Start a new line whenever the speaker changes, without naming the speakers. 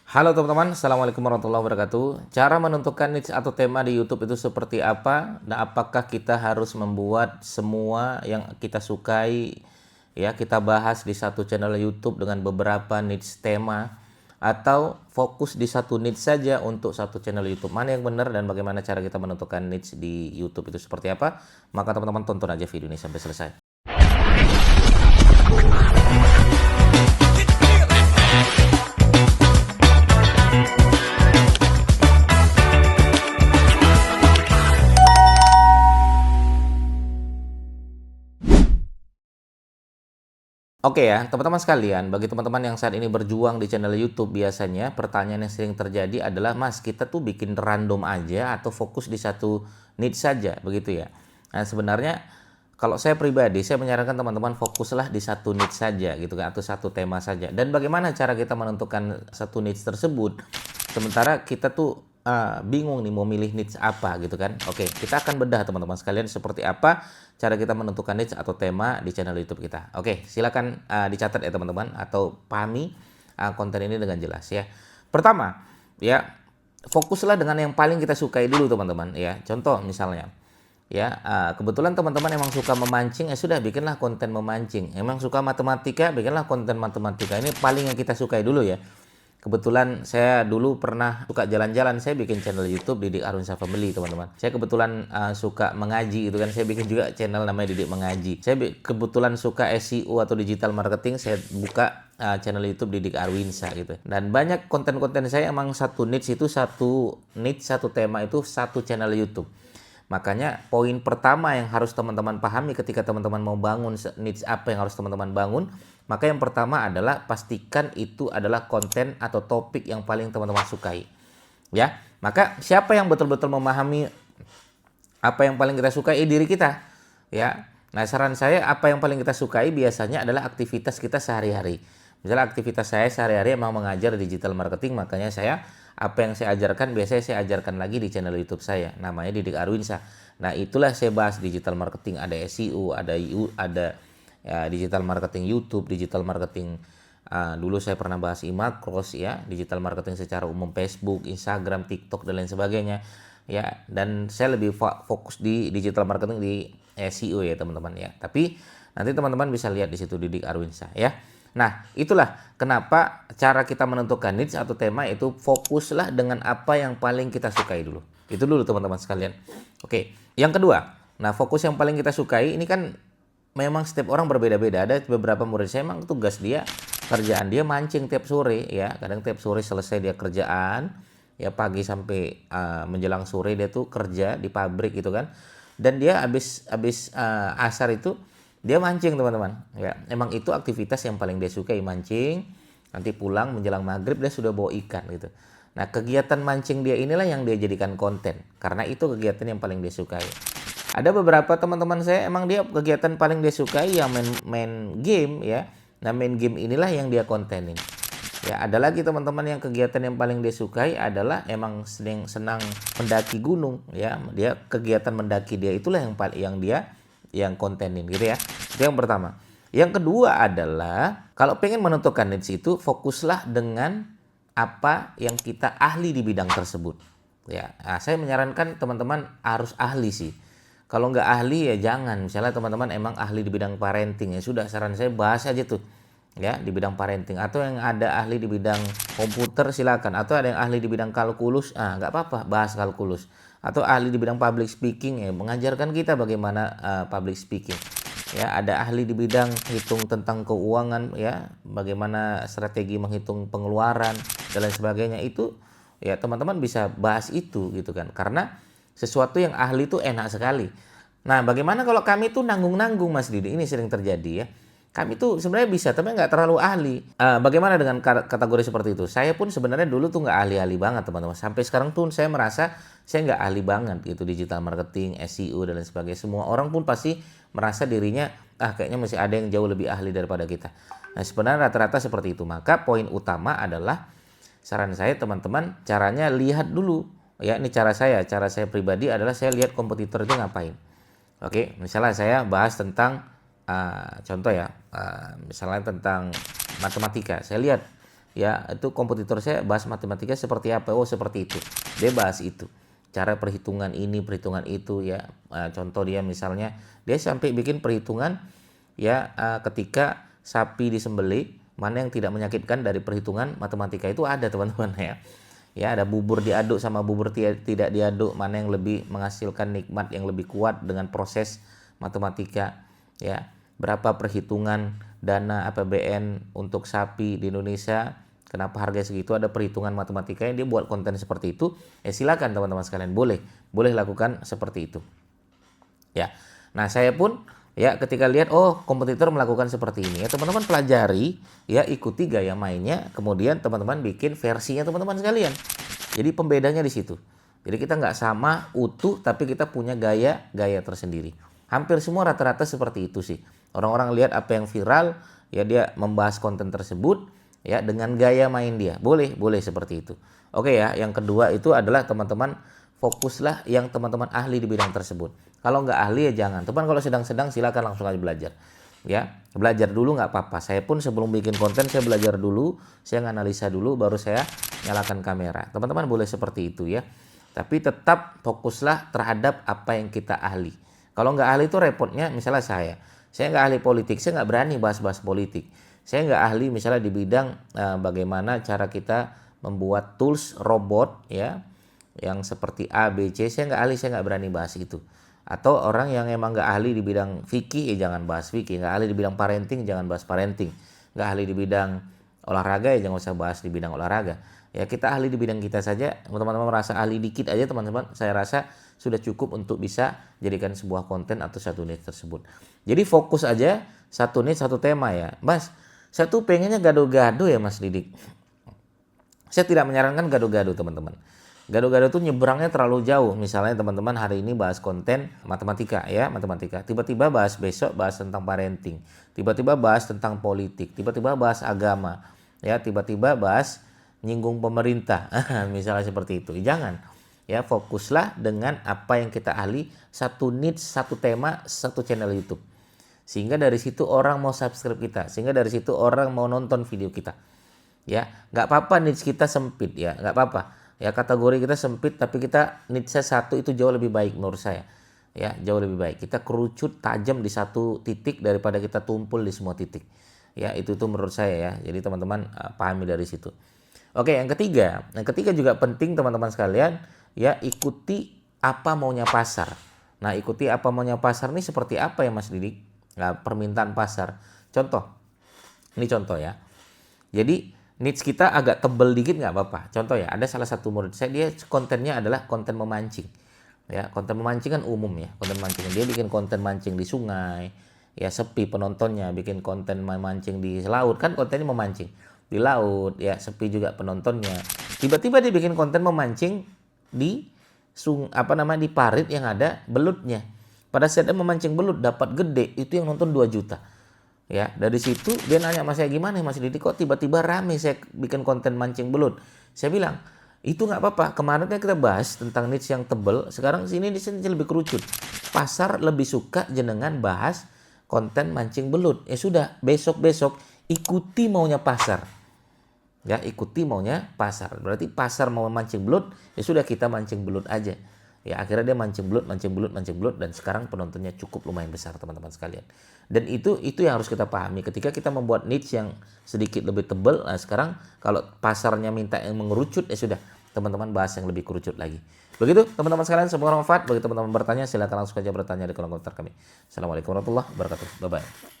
Halo teman-teman, Assalamualaikum warahmatullahi wabarakatuh. Cara menentukan niche atau tema di YouTube itu seperti apa? Dan apakah kita harus membuat semua yang kita sukai, ya kita bahas di satu channel YouTube dengan beberapa niche tema, atau fokus di satu niche saja untuk satu channel YouTube? Mana yang benar dan bagaimana cara kita menentukan niche di YouTube itu seperti apa? Maka teman-teman tonton aja video ini sampai selesai. Oke ya, teman-teman sekalian, bagi teman-teman yang saat ini berjuang di channel YouTube, biasanya pertanyaan yang sering terjadi adalah, Mas, kita tuh bikin random aja atau fokus di satu niche saja, begitu ya. Nah, sebenarnya kalau saya pribadi, saya menyarankan teman-teman fokuslah di satu niche saja gitu kan, atau satu tema saja. Dan bagaimana cara kita menentukan satu niche tersebut? Sementara kita tuh bingung nih mau milih niche apa gitu kan. Oke, kita akan bedah teman-teman sekalian seperti apa cara kita menentukan niche atau tema di channel YouTube kita. Oke, silakan dicatat ya teman-teman atau pahami konten ini dengan jelas ya. Pertama, ya fokuslah dengan yang paling kita sukai dulu teman-teman ya. Contoh misalnya ya, kebetulan teman-teman emang suka memancing, ya sudah bikinlah konten memancing. Emang suka matematika, bikinlah konten matematika. Ini paling yang kita sukai dulu ya. Kebetulan saya dulu pernah suka jalan-jalan, saya bikin channel YouTube Didik Arunsa Family teman-teman. Saya kebetulan suka mengaji gitu kan, saya bikin juga channel namanya Didik Mengaji. Saya kebetulan suka SEO atau digital marketing, saya buka channel YouTube Didik Arwinsa gitu. Dan banyak konten-konten saya emang satu niche itu satu tema itu satu channel YouTube. Makanya poin pertama yang harus teman-teman pahami ketika teman-teman mau bangun niche apa yang harus teman-teman bangun, maka yang pertama adalah pastikan itu adalah konten atau topik yang paling teman-teman sukai. Ya, maka siapa yang betul-betul memahami apa yang paling kita sukai? Diri kita. Ya. Nah, saran saya apa yang paling kita sukai biasanya adalah aktivitas kita sehari-hari. Misalnya aktivitas saya sehari-hari emang mengajar digital marketing, makanya apa yang saya ajarkan biasanya saya ajarkan lagi di channel YouTube saya, namanya Didik Arwinsa. Nah, itulah saya bahas digital marketing, ada SEO, ada ya, digital marketing YouTube, digital marketing dulu saya pernah bahas e-macros ya, digital marketing secara umum Facebook, Instagram, TikTok dan lain sebagainya. Ya, dan saya lebih fokus di digital marketing di SEO ya, teman-teman ya. Tapi nanti teman-teman bisa lihat di situ Didik Arwinsa ya. Nah, itulah kenapa cara kita menentukan niche atau tema itu fokuslah dengan apa yang paling kita sukai dulu. Itu dulu teman-teman sekalian. Oke, yang kedua. Nah, fokus yang paling kita sukai ini kan memang setiap orang berbeda-beda. Ada beberapa murid saya memang tugas dia, kerjaan dia mancing tiap sore ya. Kadang tiap sore selesai dia kerjaan, ya pagi sampai menjelang sore dia tuh kerja di pabrik gitu kan. Dan dia habis asar itu dia mancing teman-teman ya, emang itu aktivitas yang paling dia sukai, mancing. Nanti pulang menjelang maghrib dia sudah bawa ikan gitu. Nah, kegiatan mancing dia inilah yang dia jadikan konten, karena itu kegiatan yang paling dia sukai. Ada beberapa teman-teman saya emang dia kegiatan paling dia sukai yang main game ya. Nah, main game inilah yang dia kontenin ya. Ada lagi teman-teman yang kegiatan yang paling dia sukai adalah emang senang mendaki gunung ya. Dia kegiatan mendaki dia itulah yang dia kontenin gitu ya. Itu yang pertama. Yang kedua adalah kalau pengen menentukan niche itu fokuslah dengan apa yang kita ahli di bidang tersebut. Ya, nah, saya menyarankan teman-teman harus ahli sih. Kalau nggak ahli ya jangan. Misalnya teman-teman emang ahli di bidang parenting, ya sudah, saran saya bahas aja tuh ya di bidang parenting. Atau yang ada ahli di bidang komputer silakan. Atau ada yang ahli di bidang kalkulus, nggak apa-apa bahas kalkulus. Atau ahli di bidang public speaking, ya mengajarkan kita bagaimana public speaking. Ya, ada ahli di bidang hitung tentang keuangan ya, bagaimana strategi menghitung pengeluaran dan lain sebagainya. Itu ya teman-teman bisa bahas itu gitu kan. Karena sesuatu yang ahli itu enak sekali. Nah, bagaimana kalau kami tuh nanggung-nanggung, Mas Didi? Ini sering terjadi ya. Kami tuh sebenarnya bisa, tapi nggak terlalu ahli. Bagaimana dengan kategori seperti itu? Saya pun sebenarnya dulu tuh nggak ahli-ahli banget, teman-teman. Sampai sekarang pun saya merasa saya nggak ahli banget gitu, digital marketing, SEO, dan lain sebagainya. Semua orang pun pasti merasa dirinya, kayaknya masih ada yang jauh lebih ahli daripada kita. Nah, sebenarnya rata-rata seperti itu. Maka poin utama adalah, saran saya teman-teman, caranya lihat dulu. Ya, ini cara saya pribadi adalah saya lihat kompetitor itu ngapain. Oke, misalnya saya bahas tentang contoh ya, misalnya tentang matematika. Saya lihat ya itu kompetitor saya bahas matematika seperti apa, oh seperti itu, dia bahas itu, cara perhitungan ini, perhitungan itu ya. Contoh dia misalnya dia sampai bikin perhitungan ya, ketika sapi disembelih mana yang tidak menyakitkan dari perhitungan matematika itu ada teman-teman ya. Ya, ada bubur diaduk sama bubur tidak diaduk, mana yang lebih menghasilkan nikmat yang lebih kuat dengan proses matematika ya. Berapa perhitungan dana APBN untuk sapi di Indonesia, kenapa harga segitu, ada perhitungan matematika yang dia buat konten seperti itu. Silakan teman-teman sekalian, boleh lakukan seperti itu. Ya. Nah, saya pun ya ketika lihat oh kompetitor melakukan seperti ini ya, teman-teman pelajari ya, ikuti gaya mainnya, kemudian teman-teman bikin versinya teman-teman sekalian. Jadi pembedanya di situ. Jadi kita nggak sama utuh, tapi kita punya gaya tersendiri. Hampir semua rata-rata seperti itu sih. Orang-orang lihat apa yang viral ya, dia membahas konten tersebut ya dengan gaya main dia. Boleh seperti itu. Oke ya, yang kedua itu adalah teman-teman fokuslah yang teman-teman ahli di bidang tersebut. Kalau nggak ahli ya jangan. Teman kalau sedang-sedang silakan langsung aja belajar. Ya, belajar dulu nggak apa-apa. Saya pun sebelum bikin konten saya belajar dulu, saya nganalisa dulu, baru saya nyalakan kamera. Teman-teman boleh seperti itu ya. Tapi tetap fokuslah terhadap apa yang kita ahli. Kalau nggak ahli itu repotnya, misalnya saya nggak ahli politik, saya nggak berani bahas-bahas politik. Saya nggak ahli misalnya di bidang bagaimana cara kita membuat tools robot ya, yang seperti A, B, C, saya nggak ahli, saya nggak berani bahas itu. Atau orang yang emang nggak ahli di bidang fikih, ya jangan bahas fikih. Nggak ahli di bidang parenting, jangan bahas parenting. Nggak ahli di bidang olahraga, ya jangan usah bahas di bidang olahraga. Ya kita ahli di bidang kita saja. Teman-teman merasa ahli dikit aja teman-teman, saya rasa sudah cukup untuk bisa jadikan sebuah konten atau satu niche tersebut. Jadi fokus aja satu niche, satu tema ya. Mas, saya tuh pengennya gado-gado ya Mas Didik. Saya tidak menyarankan gado-gado teman-teman. Gado-gado tuh nyebrangnya terlalu jauh. Misalnya teman-teman hari ini bahas konten matematika ya, matematika. Tiba-tiba besok bahas tentang parenting. Tiba-tiba bahas tentang politik. Tiba-tiba bahas agama. Ya, tiba-tiba bahas nyinggung pemerintah. Misalnya seperti itu. Jangan. Ya, fokuslah dengan apa yang kita ahli, satu niche, satu tema, satu channel YouTube. Sehingga dari situ orang mau subscribe kita. Sehingga dari situ orang mau nonton video kita. Ya, nggak apa-apa niche kita sempit ya, nggak apa-apa. Ya kategori kita sempit, tapi kita niche satu itu jauh lebih baik menurut saya. Ya jauh lebih baik. Kita kerucut tajam di satu titik daripada kita tumpul di semua titik. Ya itu menurut saya ya. Jadi teman-teman pahami dari situ. Oke, yang ketiga juga penting teman-teman sekalian. Ya ikuti apa maunya pasar. Nah ikuti apa maunya pasar ini seperti apa ya Mas Didik? Nah, permintaan pasar. Contoh, ini contoh ya. Jadi niche kita agak tebel dikit nggak apa-apa. Contoh ya, ada salah satu murid saya, dia kontennya adalah konten memancing. Ya, konten memancing kan umum ya, konten mancing. Dia bikin konten mancing di sungai, ya sepi penontonnya. Bikin konten memancing di laut, kan kontennya memancing. Di laut, ya sepi juga penontonnya. Tiba-tiba dia bikin konten memancing di di parit yang ada belutnya. Pada saat dia memancing belut dapat gede, itu yang nonton 2 juta. Ya, dari situ dia nanya sama saya, gimana Mas Didik kok tiba-tiba rame saya bikin konten mancing belut. Saya bilang, itu nggak apa-apa. Kemarin kan kita bahas tentang niche yang tebel, sekarang sini di sini lebih kerucut. Pasar lebih suka jenengan bahas konten mancing belut. Ya sudah, besok-besok ikuti maunya pasar. Ya, ikuti maunya pasar. Berarti pasar mau mancing belut, ya sudah kita mancing belut aja. Ya akhirnya dia mancing belut, dan sekarang penontonnya cukup lumayan besar teman-teman sekalian. Dan itu yang harus kita pahami ketika kita membuat niche yang sedikit lebih tebal. Nah sekarang kalau pasarnya minta yang mengerucut, ya sudah teman-teman bahas yang lebih kerucut lagi. Begitu teman-teman sekalian, semoga bermanfaat. Bagi teman-teman bertanya silakan langsung saja bertanya di kolom komentar kami. Assalamualaikum warahmatullahi wabarakatuh. Bye bye.